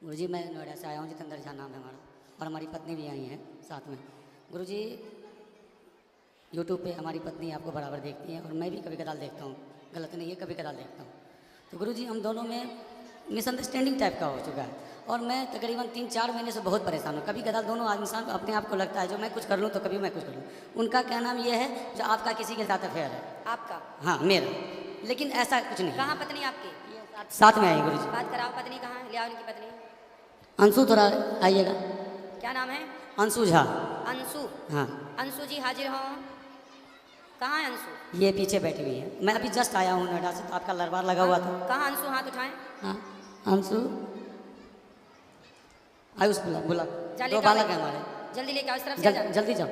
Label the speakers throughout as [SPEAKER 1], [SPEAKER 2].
[SPEAKER 1] गुरुजी मैं नोएडा से आया हूँ, जितेंद्र झा नाम है हमारा, और हमारी पत्नी भी आई है साथ में। गुरुजी यूट्यूब पे हमारी पत्नी आपको बराबर देखती है और मैं भी कभी कदाल देखता हूँ, गलत नहीं है, कभी कदाल देखता हूँ। तो गुरुजी हम दोनों में मिसअंडरस्टैंडिंग टाइप का हो चुका है और मैं तकरीबन 3-4 महीने से बहुत परेशान हूँ। कभी कदाल दोनों इंसान अपने आप को लगता है जो मैं कुछ कर लूँ तो कभी मैं कुछ कर लूँ। उनका क्या नाम ये है जो आपका किसी के साथ अफेयर है।
[SPEAKER 2] आपका?
[SPEAKER 1] हाँ मेरा, लेकिन ऐसा कुछ नहीं।
[SPEAKER 2] कहाँ पत्नी आपकी?
[SPEAKER 1] साथ में आई गुरुजी।
[SPEAKER 2] बात कराओ, पत्नी कहाँ है? ले आओ इनकी पत्नी।
[SPEAKER 1] अंशु थोड़ा आइएगा।
[SPEAKER 2] क्या नाम है?
[SPEAKER 1] अंशु झा।
[SPEAKER 2] अंशु?
[SPEAKER 1] हाँ।
[SPEAKER 2] अंशु जी हाजिर हो। कहाँ है अंशु?
[SPEAKER 1] ये पीछे बैठी हुई है। मैं अभी जस्ट आया हूँ नोएडा से, तो आपका दरबार लगा हुआ था।
[SPEAKER 2] कहाँ अंशु? हाथ उठाएं।
[SPEAKER 1] हाँ अंशु आयुष बुला दो बालक है हमारे।
[SPEAKER 2] जल्दी लेके आओ, इस तरफ से जाओ।
[SPEAKER 1] जल्दी जाओ।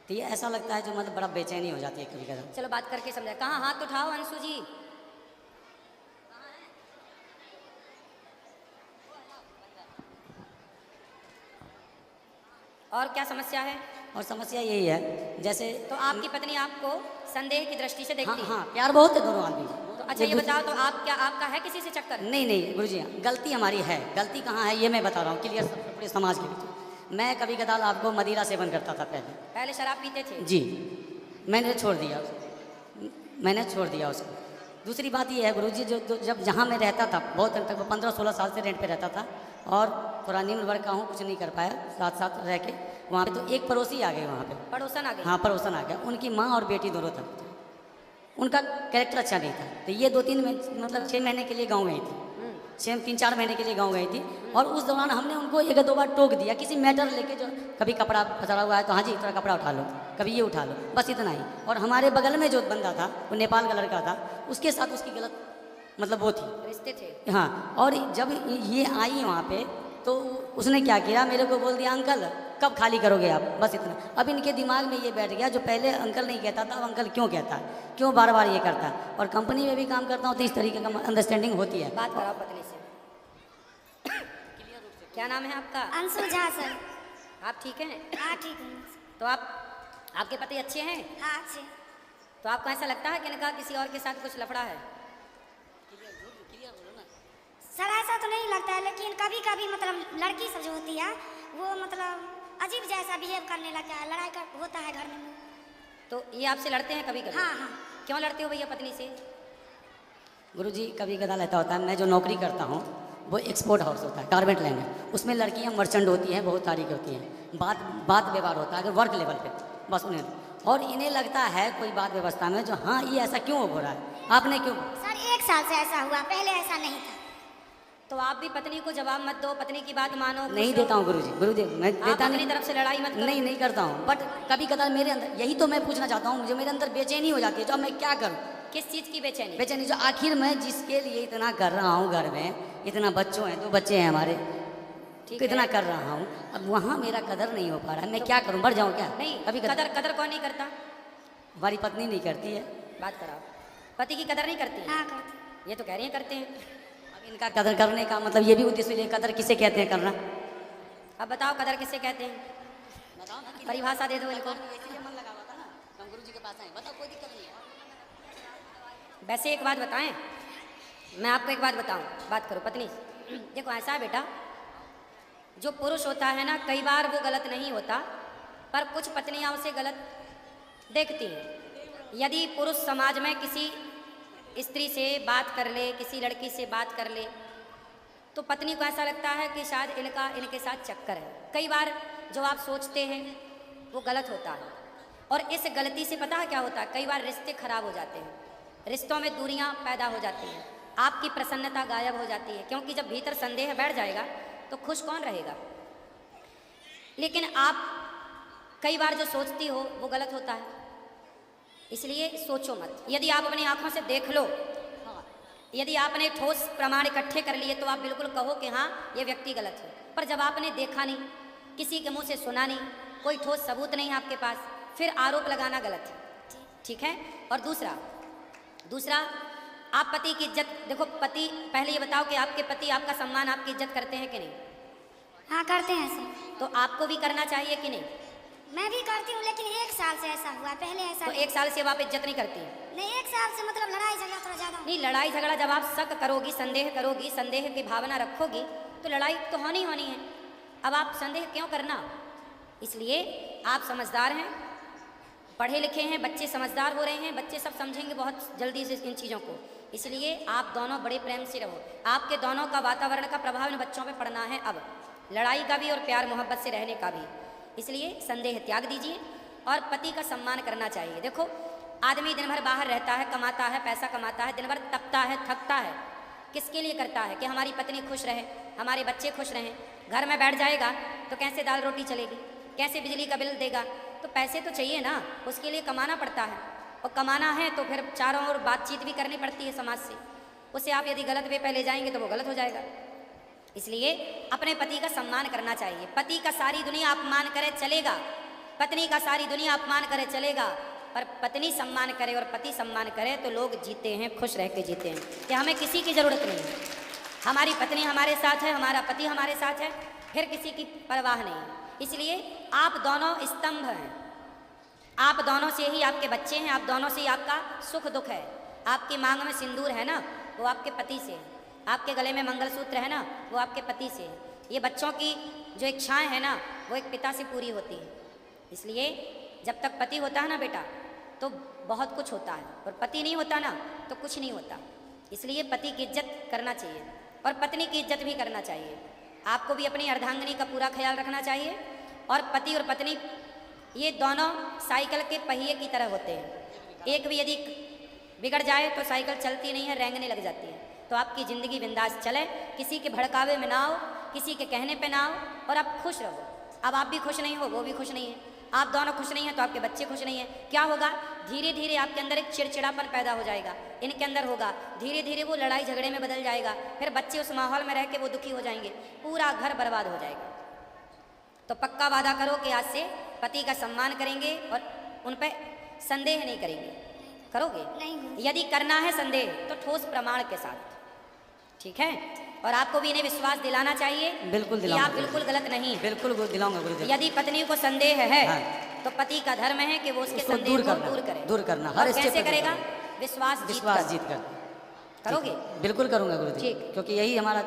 [SPEAKER 1] तो ये ऐसा लगता है जो मतलब बड़ा बेचैनी हो जाती है कभी कभी।
[SPEAKER 2] चलो बात करके समझा। कहाँ? हाथ उठाओ अंशु जी। और क्या समस्या है?
[SPEAKER 1] और समस्या यही है जैसे
[SPEAKER 2] तो आपकी पत्नी आपको संदेह की दृष्टि से देखती है?
[SPEAKER 1] हाँ प्यार बहुत है दोनों आदमी।
[SPEAKER 2] तो अच्छा ये बताओ, तो आप क्या, आपका है किसी से चक्कर?
[SPEAKER 1] नहीं गुरुजी, गलती हमारी है। गलती कहाँ है ये मैं बता रहा हूँ क्लियर पूरे समाज के बीच। मैं कभी कदाल आपको मदिरा सेवन करता था पहले
[SPEAKER 2] शराब पीते थे?
[SPEAKER 1] जी, मैंने छोड़ दिया उसको। दूसरी बात ये है गुरुजी, जो जब जहाँ मैं रहता था बहुत दिन तक, 15-16 साल से रेंट पे रहता था और थोड़ा निम्न वर्ग का हूँ, कुछ नहीं कर पाया साथ साथ रह के वहाँ पे। तो एक पड़ोसी आ गए वहाँ पे।
[SPEAKER 2] पड़ोसन आ गए?
[SPEAKER 1] हाँ पड़ोसन आ गया। उनकी माँ और बेटी दोनों था। उनका कैरेक्टर अच्छा नहीं था। तो ये 2-3 मतलब 6 महीने के लिए गाँव गई थी। 3-4 महीने के लिए गाँव गई थी और उस दौरान हमने उनको 1-2 बार टोक दिया किसी मैटर लेके, जो कभी कपड़ा पसरा हुआ है तो हाँ जी थोड़ा कपड़ा उठा लो, कभी ये उठा लो, बस इतना ही। और हमारे बगल में जो बंदा था वो नेपाल का लड़का था, उसके साथ उसकी गलत मतलब वो थी,
[SPEAKER 2] रिश्ते थे।
[SPEAKER 1] हाँ। और जब ये आई वहाँ पे तो उसने क्या किया, मेरे को बोल दिया अंकल कब खाली करोगे आप, बस इतना। अब इनके दिमाग में ये बैठ गया जो पहले अंकल नहीं कहता था अब अंकल क्यों कहता है, क्यों बार बार ये करता है। और कंपनी में भी काम करता हूँ तो इस तरीके का अंडरस्टैंडिंग होती है।
[SPEAKER 2] बात कराओ पत्नी से। क्या नाम है आपका?
[SPEAKER 3] अंशु झा सर।
[SPEAKER 2] आप ठीक हैं?
[SPEAKER 3] हाँ ठीक हूँ।
[SPEAKER 2] तो आपके पति अच्छे हैं?
[SPEAKER 3] हाँ अच्छे।
[SPEAKER 2] तो आपको ऐसा लगता है कि इनका किसी और के साथ कुछ लफड़ा है?
[SPEAKER 3] सर ऐसा तो नहीं लगता है, लेकिन कभी कभी मतलब लड़की सब जो होती है वो मतलब अजीब जैसा बिहेव करने लगता है, लड़ाई का होता है घर में।
[SPEAKER 2] तो ये आपसे लड़ते हैं कभी कभी?
[SPEAKER 3] हाँ हाँ।
[SPEAKER 2] क्यों लड़ते हो भैया पत्नी से?
[SPEAKER 1] गुरुजी कभी कदाल ऐसा होता है, मैं जो नौकरी करता हूँ वो एक्सपोर्ट हाउस होता है, गारमेंट लाइन है, उसमें लड़कियाँ मर्चेंट होती हैं, बहुत तारीख होती हैं, बात व्यवहार होता है अगर वर्क लेवल पे, बस उन्हें। और इन्हें लगता है कोई बात व्यवस्था में जो हाँ ये ऐसा क्यों हो रहा है, आपने क्यों?
[SPEAKER 3] सर 1 साल से ऐसा हुआ, पहले ऐसा नहीं था।
[SPEAKER 2] तो आप भी पत्नी को जवाब मत दो, पत्नी की बात मानो।
[SPEAKER 1] नहीं देता हूँ गुरुजी, मैं देता
[SPEAKER 2] नहीं, तरफ से लड़ाई मत करो।
[SPEAKER 1] नहीं करता हूँ, बट कभी कदाल मेरे अंदर, यही तो मैं पूछना चाहता हूँ, मुझे मेरे अंदर बेचैनी हो जाती है, जो मैं क्या करूँ।
[SPEAKER 2] किस चीज़ की बेचैनी?
[SPEAKER 1] बेचैनी जो आखिर मैं जिसके लिए इतना कर रहा हूँ, घर में इतना बच्चों हैं, 2 बच्चे हैं हमारे, कितना कर रहा हूँ, अब वहाँ मेरा कदर नहीं हो पा रहा है, मैं क्या करूँ, बढ़ जाऊँ क्या?
[SPEAKER 2] नहीं,
[SPEAKER 1] कभी
[SPEAKER 2] कदर कौन नहीं करता?
[SPEAKER 1] हमारी पत्नी नहीं करती है।
[SPEAKER 2] बात कराओ, पति की कदर नहीं करती?
[SPEAKER 3] हाँ करते।
[SPEAKER 2] ये तो कह रही है करते हैं।
[SPEAKER 1] अब इनका कदर करने का मतलब ये भी उद्देश्य है, कदर किसे कहते हैं करना?
[SPEAKER 2] अब बताओ कदर किसे कहते हैं, परिभाषा दे दो इनको। वैसे एक बात बताएं, मैं आपको एक बात बताऊं, बात करो पत्नी से। देखो ऐसा है बेटा, जो पुरुष होता है ना, कई बार वो गलत नहीं होता, पर कुछ पत्नियां उसे गलत देखती हैं। यदि पुरुष समाज में किसी स्त्री से बात कर ले, किसी लड़की से बात कर ले, तो पत्नी को ऐसा लगता है कि शायद इनके साथ चक्कर है। कई बार जो आप सोचते हैं वो गलत होता है, और इस गलती से पता है क्या होता है, कई बार रिश्ते खराब हो जाते हैं, रिश्तों में दूरियां पैदा हो जाती हैं, आपकी प्रसन्नता गायब हो जाती है, क्योंकि जब भीतर संदेह बैठ जाएगा तो खुश कौन रहेगा। लेकिन आप कई बार जो सोचती हो वो गलत होता है, इसलिए सोचो मत। यदि आप अपनी आंखों से देख लो, यदि आपने ठोस प्रमाण इकट्ठे कर लिए तो आप बिल्कुल कहो कि हाँ ये व्यक्ति गलत है। पर जब आपने देखा नहीं, किसी के मुंह से सुना नहीं, कोई ठोस सबूत नहीं आपके पास, फिर आरोप लगाना गलत है, ठीक है। और दूसरा आप पति की इज्जत, देखो पति, पहले ये बताओ कि आपके पति आपका सम्मान, आपकी इज्जत करते हैं कि नहीं?
[SPEAKER 3] हाँ करते हैं सर।
[SPEAKER 2] तो आपको भी करना चाहिए कि नहीं?
[SPEAKER 3] मैं भी करती हूँ, लेकिन 1 साल से ऐसा हुआ, पहले ऐसा
[SPEAKER 2] तो 1 साल से अब आप इज्जत नहीं करती?
[SPEAKER 3] नहीं, 1 साल से मतलब लड़ाई झगड़ा थोड़ा ज्यादा।
[SPEAKER 2] नहीं, लड़ाई झगड़ा जब आप शक करोगी, संदेह करोगी, संदेह की भावना रखोगी, तो लड़ाई तो होनी होनी है। अब आप संदेह क्यों करना? इसलिए आप समझदार हैं, पढ़े लिखे हैं, बच्चे समझदार हो रहे हैं, बच्चे सब समझेंगे बहुत जल्दी से इन चीज़ों को। इसलिए आप दोनों बड़े प्रेम से रहो। आपके दोनों का वातावरण का प्रभाव इन बच्चों पे पड़ना है, अब लड़ाई का भी और प्यार मोहब्बत से रहने का भी। इसलिए संदेह त्याग दीजिए और पति का सम्मान करना चाहिए। देखो, आदमी दिन भर बाहर रहता है, कमाता है, पैसा कमाता है, दिन भर तपता है, थकता है, किसके लिए करता है? कि हमारी पत्नी खुश रहे, हमारे बच्चे खुश रहें। घर में बैठ जाएगा तो कैसे दाल रोटी चलेगी, कैसे बिजली का बिल देगा? तो पैसे तो चाहिए ना, उसके लिए कमाना पड़ता है। और कमाना है तो फिर चारों ओर बातचीत भी करनी पड़ती है समाज से। उसे आप यदि गलत वे पे ले जाएंगे तो वो गलत हो जाएगा। इसलिए अपने पति का सम्मान करना चाहिए। पति का सारी दुनिया अपमान करे चलेगा, पत्नी का सारी दुनिया अपमान करे चलेगा, पर पत्नी सम्मान करे और पति सम्मान करे तो लोग जीते हैं, खुश रह के जीते हैं। कि हमें किसी की ज़रूरत नहीं है, हमारी पत्नी हमारे साथ है, हमारा पति हमारे साथ है, फिर किसी की परवाह नहीं है। इसलिए आप दोनों स्तंभ हैं, आप दोनों से ही आपके बच्चे हैं, आप दोनों से ही आपका सुख दुख है। आपकी मांग में सिंदूर है ना, वो आपके पति से है। आपके गले में मंगलसूत्र है ना, वो आपके पति से है। ये बच्चों की जो इच्छाएं हैं ना, वो एक पिता से पूरी होती है। इसलिए जब तक पति होता है ना बेटा, तो बहुत कुछ होता है, और पति नहीं होता ना तो कुछ नहीं होता। इसलिए पति की इज्जत करना चाहिए और पत्नी की इज्जत भी करना चाहिए। आपको भी अपनी अर्धांगिनी का पूरा ख्याल रखना चाहिए। और पति और पत्नी ये दोनों साइकिल के पहिए की तरह होते हैं। एक भी यदि बिगड़ जाए तो साइकिल चलती नहीं है, रेंगने लग जाती है। तो आपकी ज़िंदगी बिंदास चले, किसी के भड़कावे में ना आओ, किसी के कहने पे ना आओ, और आप खुश रहो। अब आप भी खुश नहीं हो, वो भी खुश नहीं है, आप दोनों खुश नहीं हैं तो आपके बच्चे खुश नहीं हैं। क्या होगा? धीरे धीरे आपके अंदर एक चिड़चिड़ापन पैदा हो जाएगा, इनके अंदर होगा, धीरे धीरे वो लड़ाई झगड़े में बदल जाएगा, फिर बच्चे उस माहौल में रह के वो दुखी हो जाएंगे, पूरा घर बर्बाद हो जाएगा। तो पक्का वादा करो कि आज से पति का सम्मान करेंगे और उन पर संदेह नहीं करेंगे। करोगे?
[SPEAKER 3] नहीं।
[SPEAKER 2] यदि करना है संदेह तो ठोस प्रमाण के साथ, ठीक है? और आपको भी इन्हें विश्वास दिलाना चाहिए,
[SPEAKER 1] बिल्कुल
[SPEAKER 2] कि
[SPEAKER 1] दिलाऊंगा
[SPEAKER 2] आप बिल्कुल गलत नहीं हैं।
[SPEAKER 1] बिल्कुल दिलाऊंगा गुरुदेव।
[SPEAKER 2] यदि पत्नी को संदेह है
[SPEAKER 1] हाँ।
[SPEAKER 2] तो पति का धर्म है कि वो उसके
[SPEAKER 1] उसको
[SPEAKER 2] संदेह को दूर करे।
[SPEAKER 1] दूर करना
[SPEAKER 2] और
[SPEAKER 1] हर स्टेप
[SPEAKER 2] कैसे
[SPEAKER 1] पे
[SPEAKER 2] करेगा?
[SPEAKER 1] करेगा।
[SPEAKER 2] विश्वास
[SPEAKER 1] जीत कर
[SPEAKER 2] करोगे?
[SPEAKER 1] बिल्कुल करूंगा गुरुदेव,
[SPEAKER 2] ठीक।
[SPEAKER 1] क्योंकि यही हमारा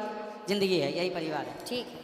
[SPEAKER 1] जिंदगी है, यही परिवार है।
[SPEAKER 2] ठीक है।